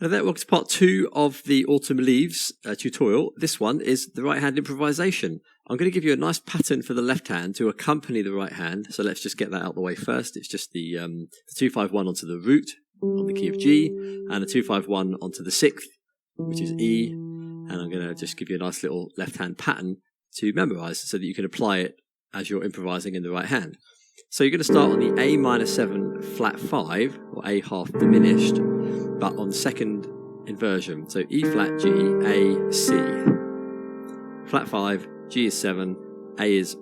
Hello there, welcome to part 2 of the Autumn Leaves tutorial. This one is the right hand improvisation. I'm going to give you a nice pattern for the left hand to accompany the right hand. So let's just get that out of the way first. It's just the 2-5-1 onto the root on the key of G, and a 2-5-1 onto the 6th, which is E. And I'm going to just give you a nice little left hand pattern to memorize so that you can apply it as you're improvising in the right hand. So you're going to start on the A minor 7 flat 5, or A half diminished, but on the second inversion. So E flat G, A, C. Flat 5, G is 7, A is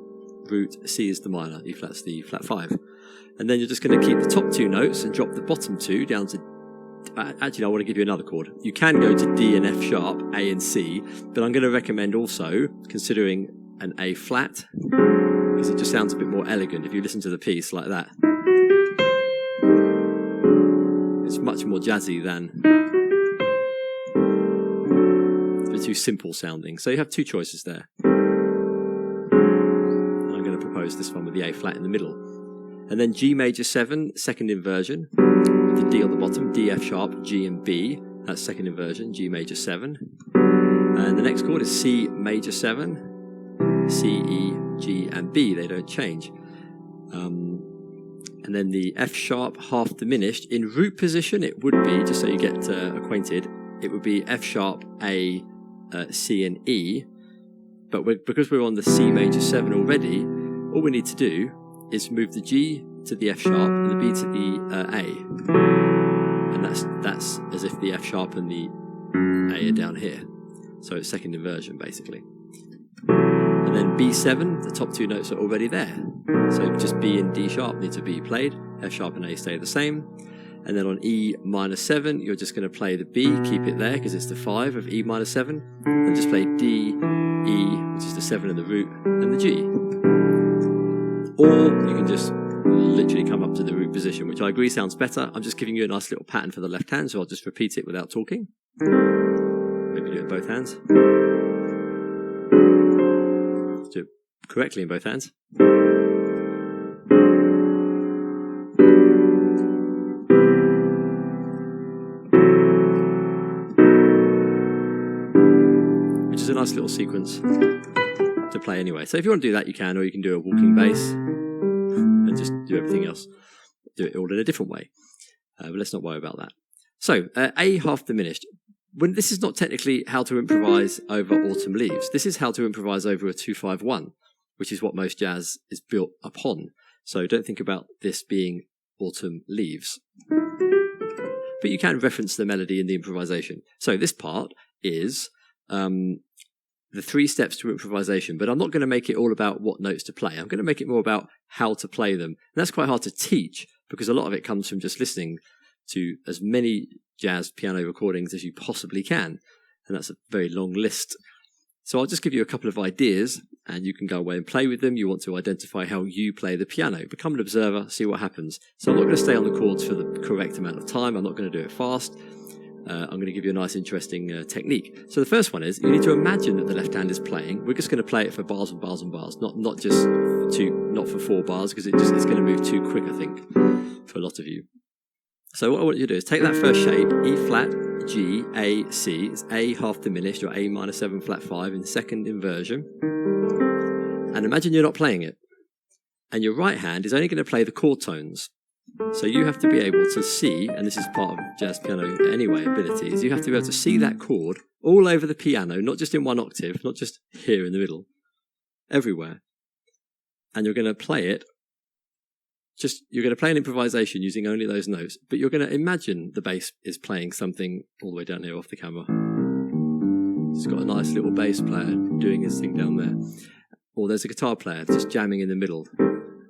root, C is the minor, E flat's the flat 5. And then you're just going to keep the top 2 notes and drop the bottom 2 down to... Actually, I want to give you another chord. You can go to D and F sharp, A and C, but I'm going to recommend also considering an A flat, because it just sounds a bit more elegant if you listen to the piece like that. It's much more jazzy than... It's a bit too simple sounding. So you have 2 choices there. And I'm going to propose this one with the A flat in the middle. And then G major 7, second inversion, with the D on the bottom, D, F sharp, G and B. That's second inversion, G major 7. And the next chord is C major 7, C, E, G and B. They don't change. And then the F sharp half diminished. In root position, it would be, just so you get acquainted, it would be F sharp, A, C and E. But because we're on the C major 7 already, all we need to do is move the G to the F sharp and the B to the A. And that's as if the F sharp and the A are down here. So it's second inversion, basically. And then B7, the top 2 notes are already there. So just B and D sharp need to be played. F sharp and A stay the same. And then on E minor 7, you're just going to play the B, keep it there because it's the 5 of E minor 7. And just play D, E, which is the 7 in the root, and the G. Or you can just literally come up to the root position, which I agree sounds better. I'm just giving you a nice little pattern for the left hand, so I'll just repeat it without talking. Maybe do it in both hands. Do it correctly in both hands. Which is a nice little sequence to play anyway. So if you want to do that, you can, or you can do a walking bass and just do everything else. Do it all in a different way. But let's not worry about that. So, A half diminished. When this is not technically how to improvise over Autumn Leaves. This is how to improvise over a 2-5-1, which is what most jazz is built upon. So don't think about this being Autumn Leaves. But you can reference the melody in the improvisation. So this part is the 3 steps to improvisation, but I'm not going to make it all about what notes to play. I'm going to make it more about how to play them. And that's quite hard to teach because a lot of it comes from just listening to as many jazz piano recordings as you possibly can. And that's a very long list. So I'll just give you a couple of ideas and you can go away and play with them. You want to identify how you play the piano. Become an observer, see what happens. So I'm not going to stay on the chords for the correct amount of time. I'm not going to do it fast. I'm going to give you a nice, interesting technique. So the first one is you need to imagine that the left hand is playing. We're just going to play it for bars and bars and bars, not for 4 bars, because it's going to move too quick, I think, for a lot of you. So what I want you to do is take that first shape, E flat, G, A, C. It's A half diminished, or A minor 7 flat 5 in second inversion. And imagine you're not playing it. And your right hand is only going to play the chord tones. So you have to be able to see, and this is part of jazz piano anyway, abilities, you have to be able to see that chord all over the piano, not just in one octave, not just here in the middle, everywhere. And you're going to play it, you're going to play an improvisation using only those notes, but you're going to imagine the bass is playing something all the way down here off the camera. It's got a nice little bass player doing his thing down there. Or there's a guitar player just jamming in the middle,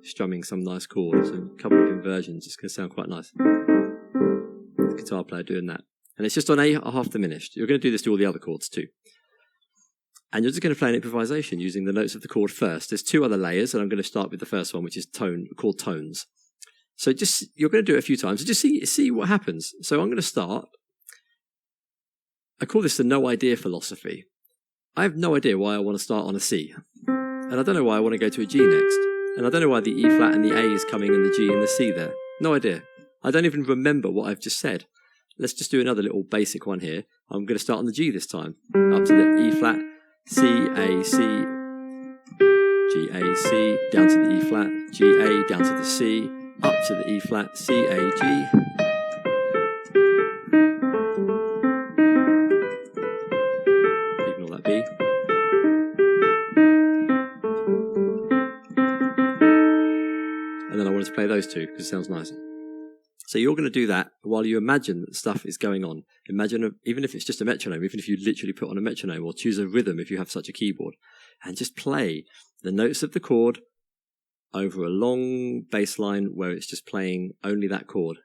strumming some nice chords, and a couple of inversions. It's going to sound quite nice. The guitar player doing that. And it's just on A half diminished. You're going to do this to all the other chords too. And you're just going to play an improvisation using the notes of the chord first. There's 2 other layers, and I'm going to start with the first one, which is called tones. So you're going to do it a few times, and just see what happens. So I'm going to start. I call this the no idea philosophy. I have no idea why I want to start on a C. And I don't know why I want to go to a G next. And I don't know why the E flat and the A is coming and the G and the C there. No idea. I don't even remember what I've just said. let's just do another little basic one here. I'm going to start on the G this time, up to the E flat, C, A, C, G, A, C, down to the E flat, G, A, down to the C, up to the E flat, C, A, G. Ignore that B. And then I wanted to play those two because it sounds nice. So you're going to do that while you imagine that stuff is going on. Imagine, even if it's just a metronome, even if you literally put on a metronome, or choose a rhythm if you have such a keyboard, and just play the notes of the chord over a long bass line where it's just playing only that chord.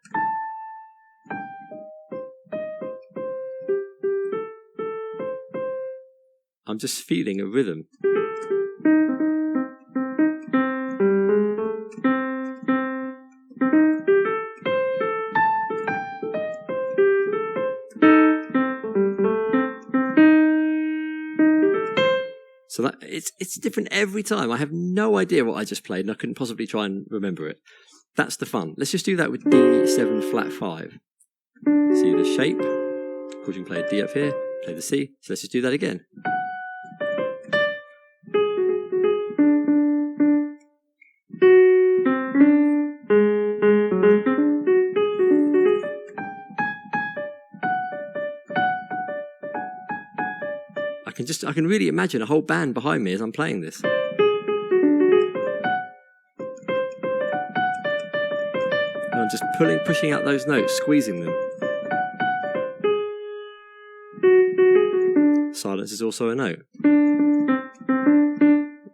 I'm just feeling a rhythm. So that it's different every time. I have no idea what I just played, and I couldn't possibly try and remember it. That's the fun. Let's just do that with D7 flat 5. See the shape? Of course, you can play a D up here, play the C. So let's just do that again. I can really imagine a whole band behind me as I'm playing this. And I'm just pushing out those notes, squeezing them. Silence is also a note. And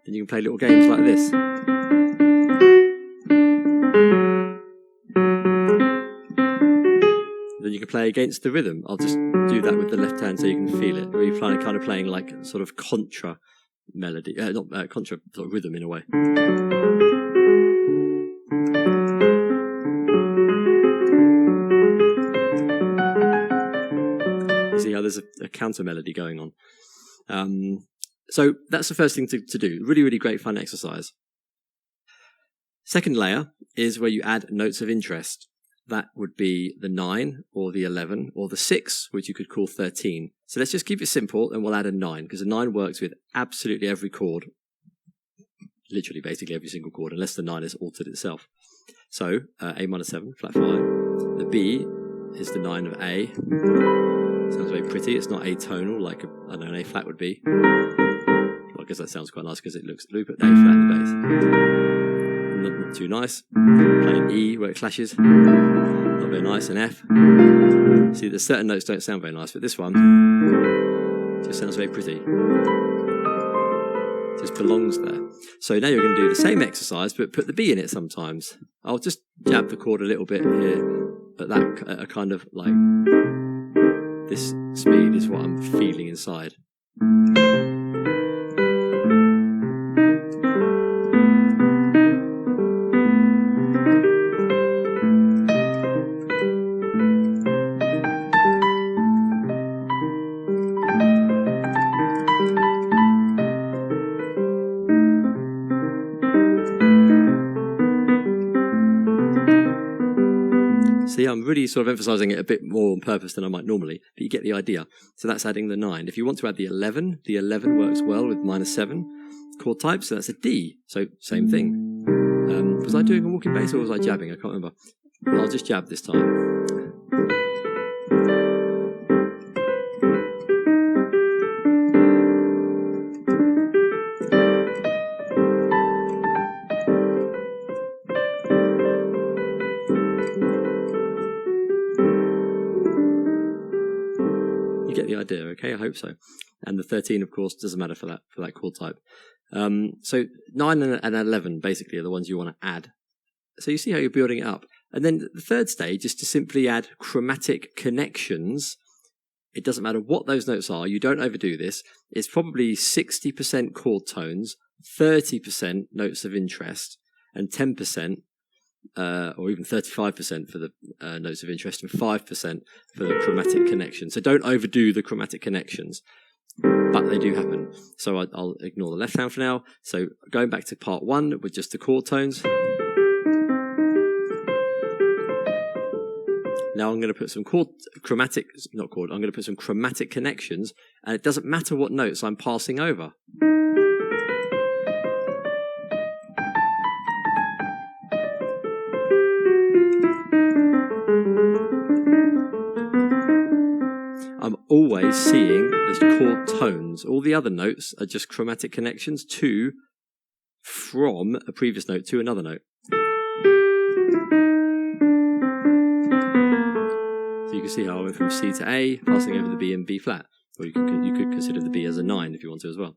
you can play little games like this. Then you can play against the rhythm. I'll just do that with the left hand so you can feel it. Or you're kind of playing like sort of contra melody, not contra sort of rhythm in a way. You see how there's a counter melody going on. So that's the first thing to do. Really, really great fun exercise. Second layer is where you add notes of interest. That would be the 9 or the 11 or the 6, which you could call 13. So let's just keep it simple and we'll add a 9, because a 9 works with absolutely every chord, literally basically every single chord, unless the 9 is altered itself. So A minor 7, flat 5. The B is the 9 of A. Sounds very pretty. It's not atonal like an A flat would be. Well, I guess that sounds quite nice because it looks loop at A flat in the bass. Not too nice. Playing E where it clashes. Not very nice. And F. See, there's certain notes don't sound very nice, but this one just sounds very pretty. It just belongs there. So now you're going to do the same exercise, but put the B in it sometimes. I'll just jab the chord a little bit here, but that kind of like this speed is what I'm feeling inside. See, I'm really sort of emphasising it a bit more on purpose than I might normally, but you get the idea. So that's adding the 9. If you want to add the 11 works well with minor 7 chord type, so that's a D. So same thing. Was I doing a walking bass or was I jabbing? I can't remember. Well, I'll just jab this time. You get the idea, okay? I hope so. And the 13, of course, doesn't matter for that chord type. So 9 and 11 basically are the ones you want to add. So you see how you're building it up. And then the third stage is to simply add chromatic connections. It doesn't matter what those notes are. You don't overdo this. It's probably 60% chord tones, 30% notes of interest, and 10%, or even 35% for the notes of interest, and 5% for the chromatic connection. So don't overdo the chromatic connections, but they do happen. So I'll ignore the left hand for now. So going back to part 1 with just the chord tones. Now I'm going to put some chromatic connections, and it doesn't matter what notes I'm passing over. I'm always seeing the chord tones. All the other notes are just chromatic connections from a previous note to another note. So you can see how I went from C to A, passing over the B and B flat. Or you could consider the B as a 9 if you want to as well.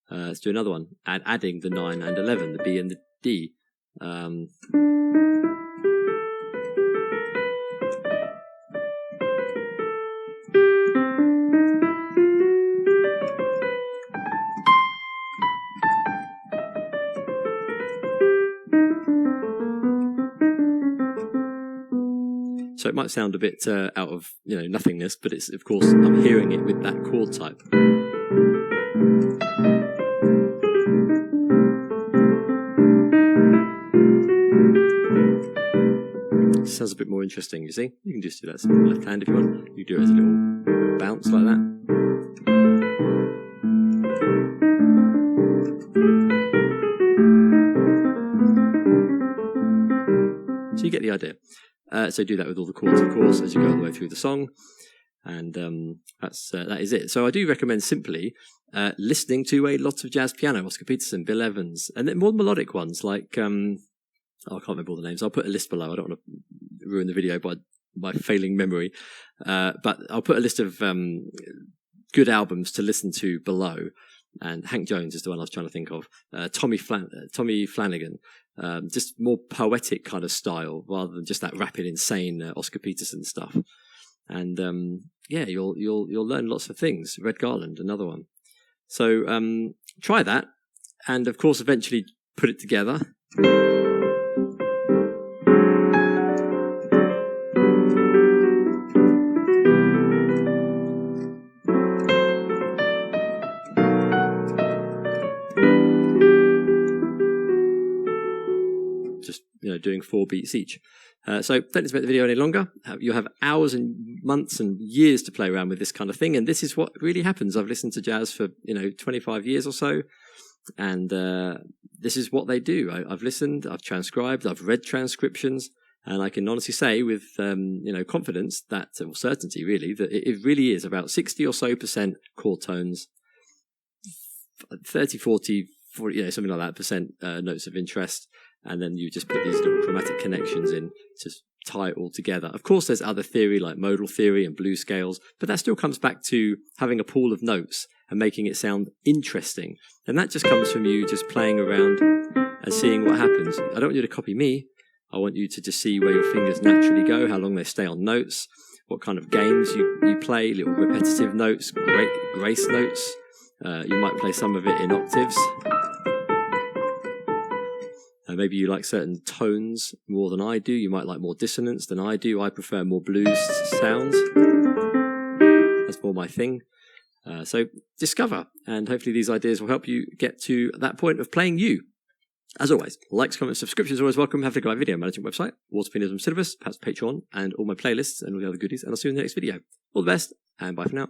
Let's do another one. Adding the 9 and 11, the B and the D. So it might sound a bit out of nothingness, but it's, of course, I'm hearing it with that chord type. It sounds a bit more interesting, you see? You can just do that with the left hand if you want. You do it as a little bounce like that. So you get the idea. So do that with all the chords, of course, as you go all the way through the song. And that is it. So I do recommend simply listening to a lot of jazz piano, Oscar Peterson, Bill Evans, and then more melodic ones like, I can't remember all the names. I'll put a list below. I don't want to ruin the video by failing memory. But I'll put a list of good albums to listen to below. And Hank Jones is the one I was trying to think of. Tommy Flanagan. Just more poetic kind of style rather than just that rapid, insane Oscar Peterson stuff. And you'll learn lots of things. Red Garland, another one. So try that, and of course, eventually put it together. Just doing 4 beats each. So don't let's make the video any longer. You'll have hours and months and years to play around with this kind of thing, and this is what really happens. I've listened to jazz for 25 years or so, and this is what they do. I've listened, I've transcribed, I've read transcriptions, and I can honestly say with confidence that, or certainty really, that it really is about 60 or so % chord tones, 30, 40, something like that percent notes of interest. And then you just put these little chromatic connections in to tie it all together. Of course, there's other theory like modal theory and blues scales, but that still comes back to having a pool of notes and making it sound interesting. And that just comes from you just playing around and seeing what happens. I don't want you to copy me. I want you to just see where your fingers naturally go, how long they stay on notes, what kind of games you play, little repetitive notes, grace notes. You might play some of it in octaves. Maybe you like certain tones more than I do. You might like more dissonance than I do. I prefer more blues sounds. That's more my thing. So discover, and hopefully these ideas will help you get to that point of playing you. As always, likes, comments, subscriptions are always welcome. Have a look at my video management website, Waterpianism Syllabus, perhaps Patreon, and all my playlists and all the other goodies. And I'll see you in the next video. All the best, and bye for now.